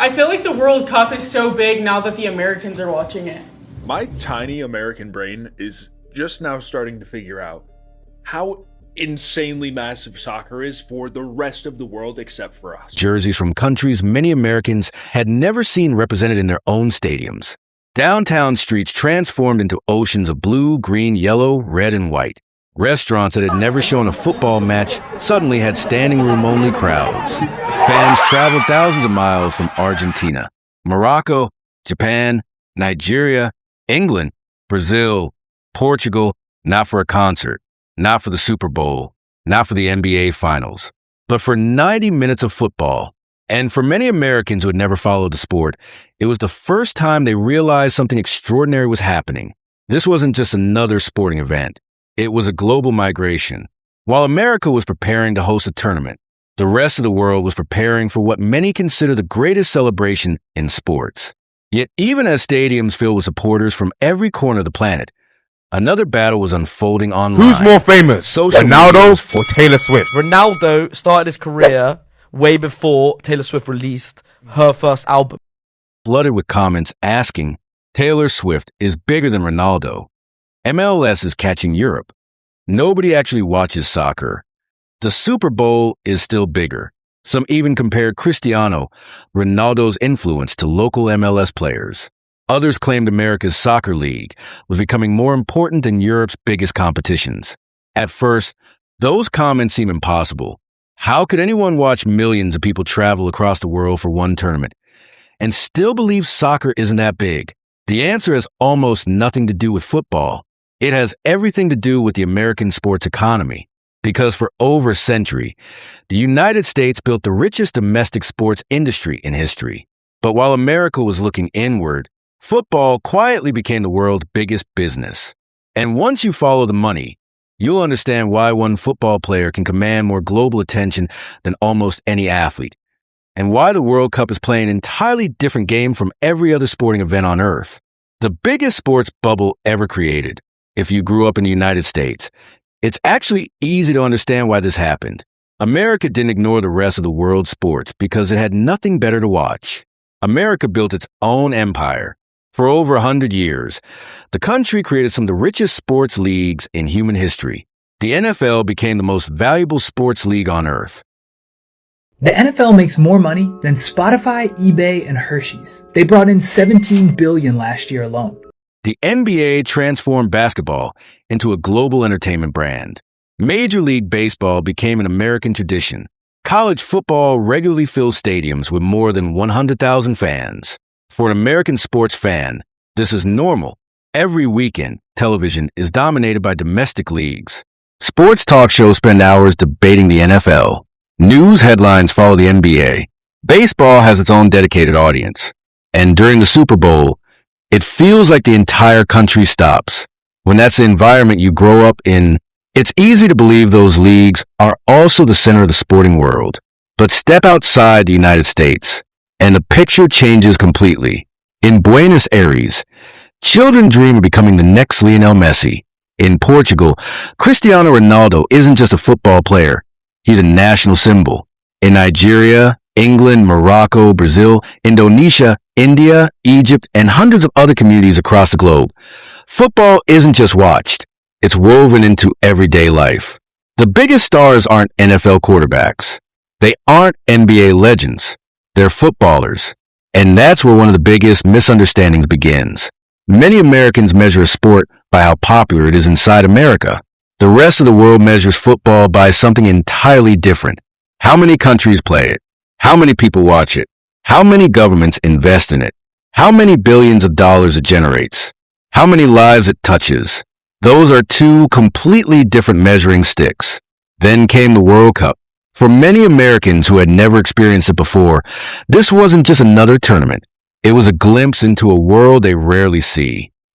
I feel like the World Cup is so big now that the Americans are watching it. My tiny American brain is just now starting to figure out how insanely massive soccer is for the rest of the world except for us. Jerseys from countries many Americans had never seen represented in their own stadiums. Downtown streets transformed into oceans of blue, green, yellow, red, and white. Restaurants that had never shown a football match suddenly had standing room only crowds. Fans traveled thousands of miles from Argentina, Morocco, Japan, Nigeria, England, Brazil, Portugal, not for a concert, not for the Super Bowl, not for the NBA Finals, but for 90 minutes of football. And for many Americans who had never followed the sport, it was the first time they realized something extraordinary was happening. This wasn't just another sporting event. It was a global migration. While America was preparing to host a tournament, the rest of the world was preparing for what many consider the greatest celebration in sports. Yet even as stadiums filled with supporters from every corner of the planet, another battle was unfolding online. Who's more famous, Ronaldo or Taylor Swift? Ronaldo started his career way before Taylor Swift released her first album. Flooded with comments asking, Taylor Swift is bigger than Ronaldo. MLS is catching Europe. Nobody actually watches soccer. The Super Bowl is still bigger. Some even compared Cristiano Ronaldo's influence to local MLS players. Others claimed America's soccer league was becoming more important than Europe's biggest competitions. At first, those comments seemed impossible. How could anyone watch millions of people travel across the world for one tournament and still believe soccer isn't that big? The answer has almost nothing to do with football. It has everything to do with the American sports economy. Because for over a century, the United States built the richest domestic sports industry in history. But while America was looking inward, football quietly became the world's biggest business. And once you follow the money, you'll understand why one football player can command more global attention than almost any athlete, and why the World Cup is playing an entirely different game from every other sporting event on Earth. The biggest sports bubble ever created. If you grew up in the United States, it's actually easy to understand why this happened. America didn't ignore the rest of the world's sports because it had nothing better to watch. America built its own empire. For over 100 years, the country created some of the richest sports leagues in human history. The NFL became the most valuable sports league on earth. The NFL makes more money than Spotify, eBay, and Hershey's. They brought in $17 billion last year alone. The NBA transformed basketball into a global entertainment brand. Major League Baseball became an American tradition. College football regularly fills stadiums with more than 100,000 fans. For an American sports fan, this is normal. Every weekend, television is dominated by domestic leagues. Sports talk shows spend hours debating the NFL. News headlines follow the NBA. Baseball has its own dedicated audience. And during the Super Bowl, it feels like the entire country stops. When that's the environment you grow up in, it's easy to believe those leagues are also the center of the sporting world. But step outside the United States, and the picture changes completely. In Buenos Aires, children dream of becoming the next Lionel Messi. In Portugal, Cristiano Ronaldo isn't just a football player. He's a national symbol. In Nigeria, England, Morocco, Brazil, Indonesia, India, Egypt, and hundreds of other communities across the globe, football isn't just watched. It's woven into everyday life. The biggest stars aren't NFL quarterbacks. They aren't NBA legends. They're footballers. And that's where one of the biggest misunderstandings begins. Many Americans measure a sport by how popular it is inside America. The rest of the world measures football by something entirely different. How many countries play it? How many people watch it? How many governments invest in it? How many billions of dollars it generates? How many lives it touches? Those are two completely different measuring sticks. Then came the World Cup. For many Americans who had never experienced it before, this wasn't just another tournament. It was a glimpse into a world they rarely see.